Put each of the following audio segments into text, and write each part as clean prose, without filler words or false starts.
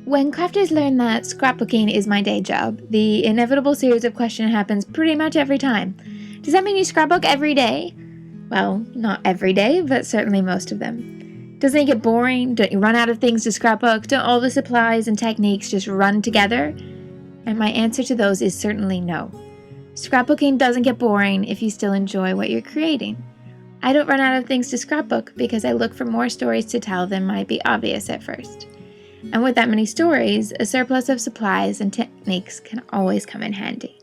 When crafters learn that scrapbooking is my day job, the inevitable series of questions happens pretty much every time. Does that mean you scrapbook every day? Well, not every day, but certainly most of them. Doesn't it get boring? Don't you run out of things to scrapbook? Don't all the supplies and techniques just run together? And my answer to those is certainly no. Scrapbooking doesn't get boring if you still enjoy what you're creating. I don't run out of things to scrapbook because I look for more stories to tell than might be obvious at first. And with that many stories, a surplus of supplies and techniques can always come in handy.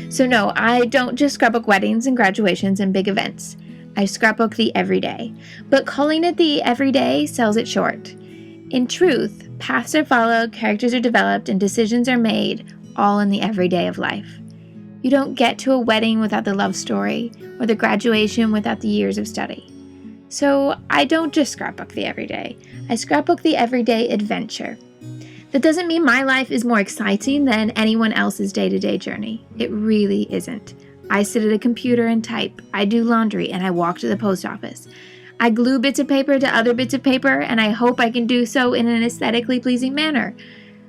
So no, I don't just scrapbook weddings and graduations and big events. I scrapbook the everyday. But calling it the everyday sells it short. In truth, paths are followed, characters are developed, and decisions are made, all in the everyday of life. You don't get to a wedding without the love story, or the graduation without the years of study. So I don't just scrapbook the everyday. I scrapbook the everyday adventure. That doesn't mean my life is more exciting than anyone else's day-to-day journey. It really isn't. I sit at a computer and type. I do laundry and I walk to the post office. I glue bits of paper to other bits of paper and I hope I can do so in an aesthetically pleasing manner.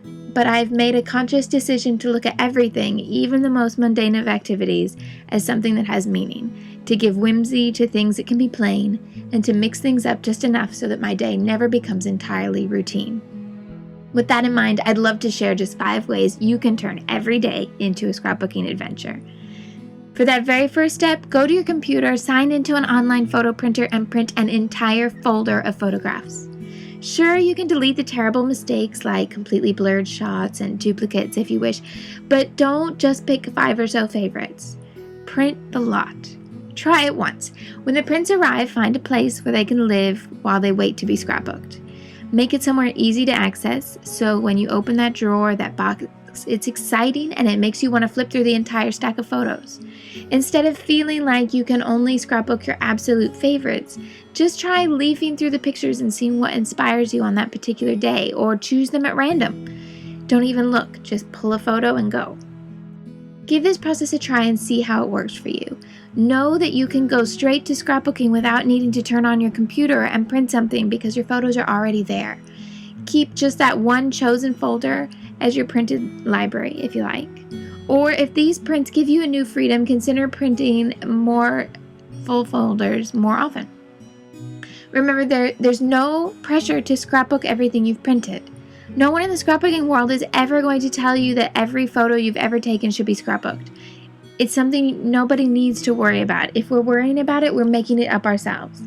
But I've made a conscious decision to look at everything, even the most mundane of activities, as something that has meaning, to give whimsy to things that can be plain, and to mix things up just enough so that my day never becomes entirely routine. With that in mind, I'd love to share just 5 ways you can turn every day into a scrapbooking adventure. For that very first step, go to your computer, sign into an online photo printer, and print an entire folder of photographs. Sure, you can delete the terrible mistakes like completely blurred shots and duplicates if you wish, but don't just pick 5 or so favorites. Print the lot. Try it once. When the prints arrive, find a place where they can live while they wait to be scrapbooked. Make it somewhere easy to access, so when you open that drawer, that box, it's exciting and it makes you want to flip through the entire stack of photos. Instead of feeling like you can only scrapbook your absolute favorites, just try leafing through the pictures and seeing what inspires you on that particular day, or choose them at random. Don't even look, just pull a photo and go. Give this process a try and see how it works for you. Know that you can go straight to scrapbooking without needing to turn on your computer and print something because your photos are already there. Keep just that one chosen folder as your printed library if you like. Or if these prints give you a new freedom, consider printing more full folders more often. Remember, there's no pressure to scrapbook everything you've printed. No one in the scrapbooking world is ever going to tell you that every photo you've ever taken should be scrapbooked. It's something nobody needs to worry about. If we're worrying about it, we're making it up ourselves.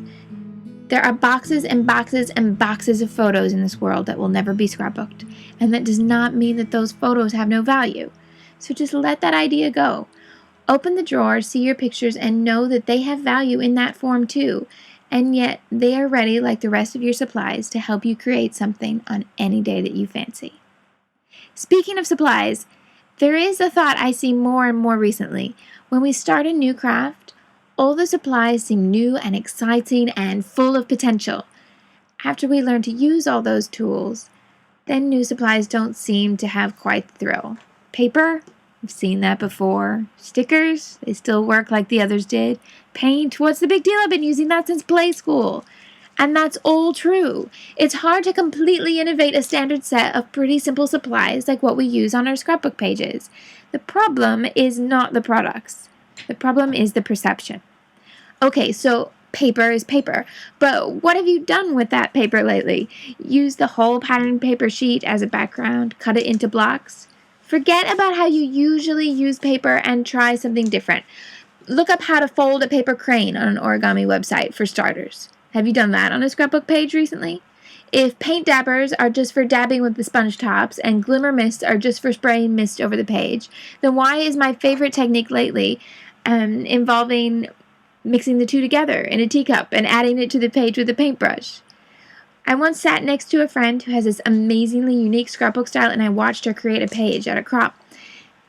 There are boxes and boxes and boxes of photos in this world that will never be scrapbooked, and that does not mean that those photos have no value. So just let that idea go. Open the drawer, see your pictures, and know that they have value in that form too, and yet they are ready, like the rest of your supplies, to help you create something on any day that you fancy. Speaking of supplies, there is a thought I see more and more recently. When we start a new craft, all the supplies seem new and exciting and full of potential. After we learn to use all those tools, then new supplies don't seem to have quite the thrill. Paper? I've seen that before. Stickers? They still work like the others did. Paint? What's the big deal? I've been using that since play school. And that's all true. It's hard to completely innovate a standard set of pretty simple supplies like what we use on our scrapbook pages. The problem is not the products. The problem is the perception. Okay, so paper is paper, but what have you done with that paper lately? Use the whole patterned paper sheet as a background, cut it into blocks? Forget about how you usually use paper and try something different. Look up how to fold a paper crane on an origami website for starters. Have you done that on a scrapbook page recently? If paint dabbers are just for dabbing with the sponge tops and glimmer mists are just for spraying mist over the page, then why is my favorite technique lately involving mixing the two together in a teacup and adding it to the page with a paintbrush? I once sat next to a friend who has this amazingly unique scrapbook style, and I watched her create a page out of crop.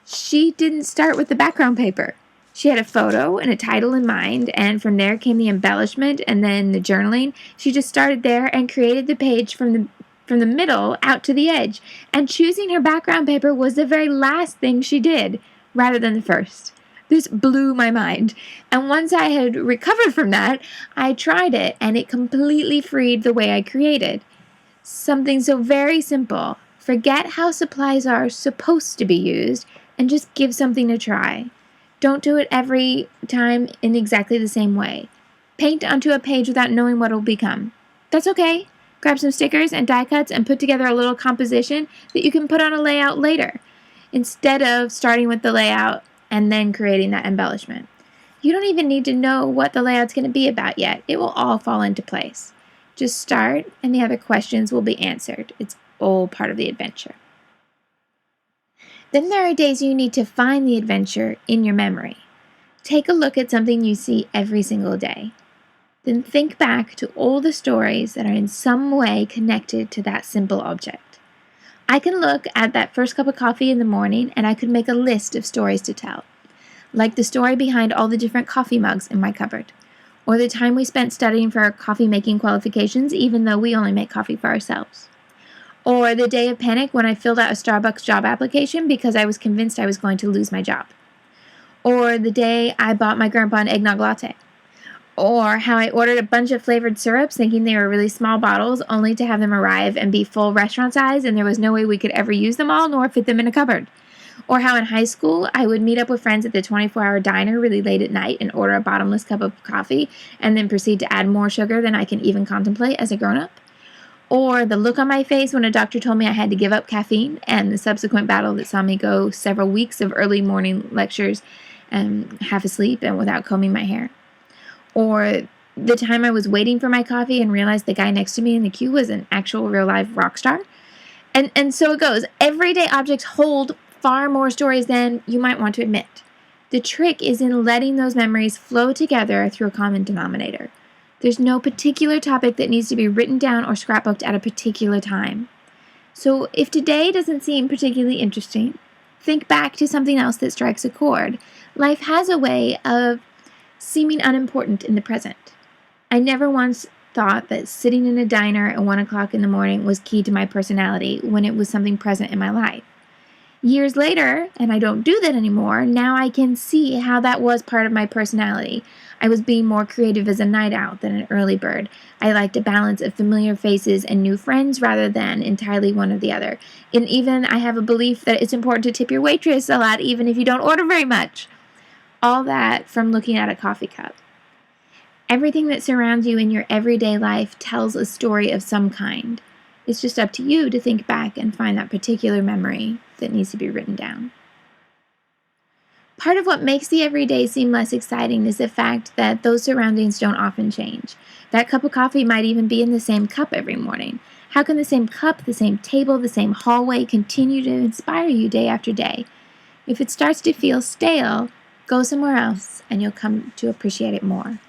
She didn't start with the background paper. She had a photo and a title in mind, and from there came the embellishment and then the journaling. She just started there and created the page from the middle out to the edge, and choosing her background paper was the very last thing she did, rather than the first. This blew my mind, and once I had recovered from that, I tried it, and it completely freed the way I created. Something so very simple Forget how supplies are supposed to be used and just give something a try. Don't do it every time in exactly the same way. Paint onto a page without knowing what it will become. That's okay. Grab some stickers and die cuts and put together a little composition that you can put on a layout later, instead of starting with the layout and then creating that embellishment. You don't even need to know what the layout's going to be about yet. It will all fall into place. Just start and the other questions will be answered. It's all part of the adventure. Then there are days you need to find the adventure in your memory. Take a look at something you see every single day. Then think back to all the stories that are in some way connected to that simple object. I can look at that first cup of coffee in the morning and I could make a list of stories to tell, like the story behind all the different coffee mugs in my cupboard, or the time we spent studying for our coffee making qualifications even though we only make coffee for ourselves, or the day of panic when I filled out a Starbucks job application because I was convinced I was going to lose my job, or the day I bought my grandpa an eggnog latte, or how I ordered a bunch of flavored syrups thinking they were really small bottles only to have them arrive and be full restaurant size and there was no way we could ever use them all nor fit them in a cupboard. Or how in high school I would meet up with friends at the 24-hour diner really late at night and order a bottomless cup of coffee and then proceed to add more sugar than I can even contemplate as a grown-up. Or the look on my face when a doctor told me I had to give up caffeine and the subsequent battle that saw me go several weeks of early morning lectures half asleep and without combing my hair. Or the time I was waiting for my coffee and realized the guy next to me in the queue was an actual real life rock star. And so it goes. Everyday objects hold far more stories than you might want to admit. The trick is in letting those memories flow together through a common denominator. There's no particular topic that needs to be written down or scrapbooked at a particular time. So if today doesn't seem particularly interesting, think back to something else that strikes a chord. Life has a way of seeming unimportant in the present. I never once thought that sitting in a diner at 1 o'clock in the morning was key to my personality when it was something present in my life. Years later, and I don't do that anymore, now I can see how that was part of my personality. I was being more creative as a night owl than an early bird. I liked a balance of familiar faces and new friends rather than entirely one or the other. And even I have a belief that it's important to tip your waitress a lot even if you don't order very much. All that from looking at a coffee cup. Everything that surrounds you in your everyday life tells a story of some kind. It's just up to you to think back and find that particular memory that needs to be written down. Part of what makes the everyday seem less exciting is the fact that those surroundings don't often change. That cup of coffee might even be in the same cup every morning. How can the same cup, the same table, the same hallway continue to inspire you day after day? If it starts to feel stale, go somewhere else and you'll come to appreciate it more.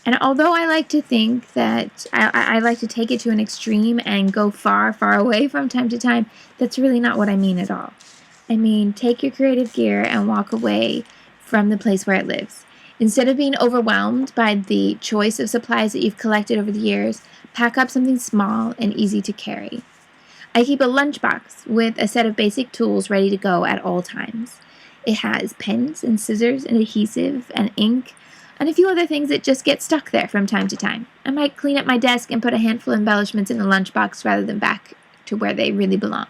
And although I like to think that I like to take it to an extreme and go far, far away from time to time, that's really not what I mean at all. I mean, take your creative gear and walk away from the place where it lives. Instead of being overwhelmed by the choice of supplies that you've collected over the years, pack up something small and easy to carry. I keep a lunchbox with a set of basic tools ready to go at all times. It has pens and scissors and adhesive and ink and a few other things that just get stuck there from time to time. I might clean up my desk and put a handful of embellishments in the lunchbox rather than back to where they really belong.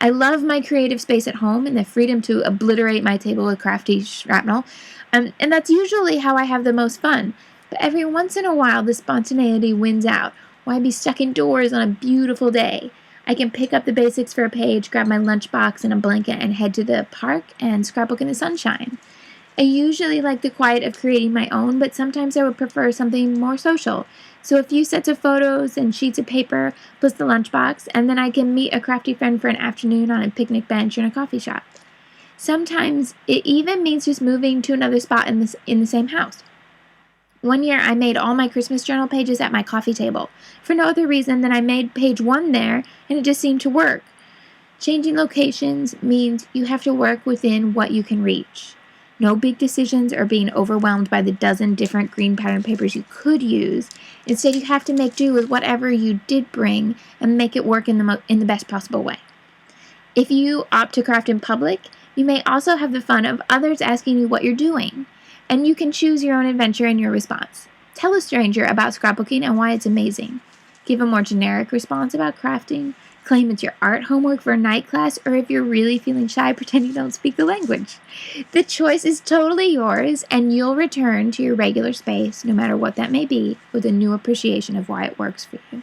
I love my creative space at home and the freedom to obliterate my table with crafty shrapnel, and that's usually how I have the most fun. But every once in a while, the spontaneity wins out, or I'd be stuck indoors on a beautiful day. I can pick up the basics for a page, grab my lunchbox and a blanket, and head to the park and scrapbook in the sunshine. I usually like the quiet of creating my own, but sometimes I would prefer something more social. So a few sets of photos and sheets of paper, plus the lunchbox, and then I can meet a crafty friend for an afternoon on a picnic bench or in a coffee shop. Sometimes it even means just moving to another spot in the same house. One year I made all my Christmas journal pages at my coffee table, for no other reason than I made page 1 there, and it just seemed to work. Changing locations means you have to work within what you can reach. No big decisions or being overwhelmed by the dozen different green pattern papers you could use. Instead, you have to make do with whatever you did bring and make it work in the best possible way. If you opt to craft in public, you may also have the fun of others asking you what you're doing, and you can choose your own adventure in your response. Tell a stranger about scrapbooking and why it's amazing. Give a more generic response about crafting. Claim it's your art homework for a night class, or if you're really feeling shy, pretend you don't speak the language. The choice is totally yours, and you'll return to your regular space, no matter what that may be, with a new appreciation of why it works for you.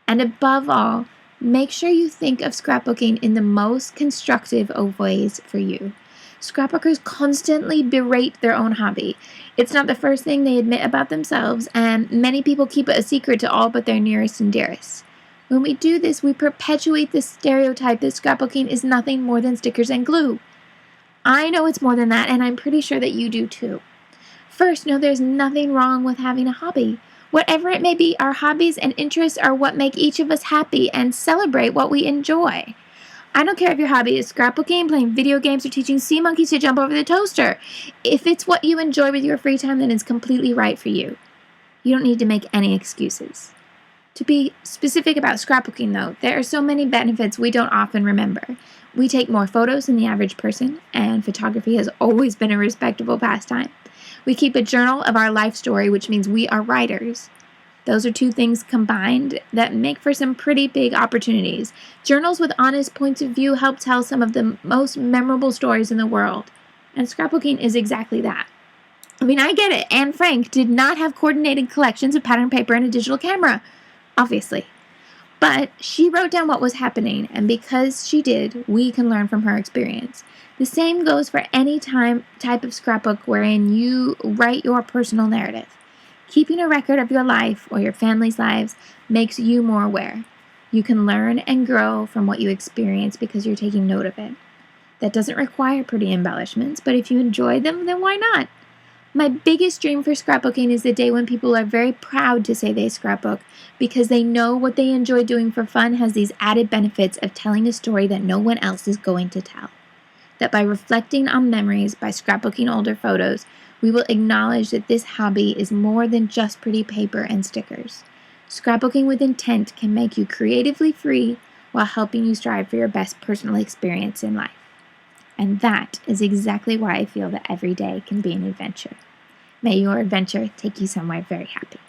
And above all, make sure you think of scrapbooking in the most constructive of ways for you. Scrapbookers constantly berate their own hobby. It's not the first thing they admit about themselves, and many people keep it a secret to all but their nearest and dearest. When we do this, we perpetuate the stereotype that scrapbooking is nothing more than stickers and glue. I know it's more than that, and I'm pretty sure that you do too. First, know there's nothing wrong with having a hobby. Whatever it may be, our hobbies and interests are what make each of us happy and celebrate what we enjoy. I don't care if your hobby is scrapbooking, playing video games, or teaching sea monkeys to jump over the toaster. If it's what you enjoy with your free time, then it's completely right for you. You don't need to make any excuses. To be specific about scrapbooking, though, there are so many benefits we don't often remember. We take more photos than the average person, and photography has always been a respectable pastime. We keep a journal of our life story, which means we are writers. Those are two things combined that make for some pretty big opportunities. Journals with honest points of view help tell some of the most memorable stories in the world, and scrapbooking is exactly that. I mean, I get it. Anne Frank did not have coordinated collections of pattern paper and a digital camera, obviously. But she wrote down what was happening, and because she did, we can learn from her experience. The same goes for any type of scrapbook wherein you write your personal narrative. Keeping a record of your life or your family's lives makes you more aware. You can learn and grow from what you experience because you're taking note of it. That doesn't require pretty embellishments, but if you enjoy them, then why not? My biggest dream for scrapbooking is the day when people are very proud to say they scrapbook because they know what they enjoy doing for fun has these added benefits of telling a story that no one else is going to tell. That by reflecting on memories, by scrapbooking older photos, we will acknowledge that this hobby is more than just pretty paper and stickers. Scrapbooking with intent can make you creatively free while helping you strive for your best personal experience in life. And that is exactly why I feel that every day can be an adventure. May your adventure take you somewhere very happy.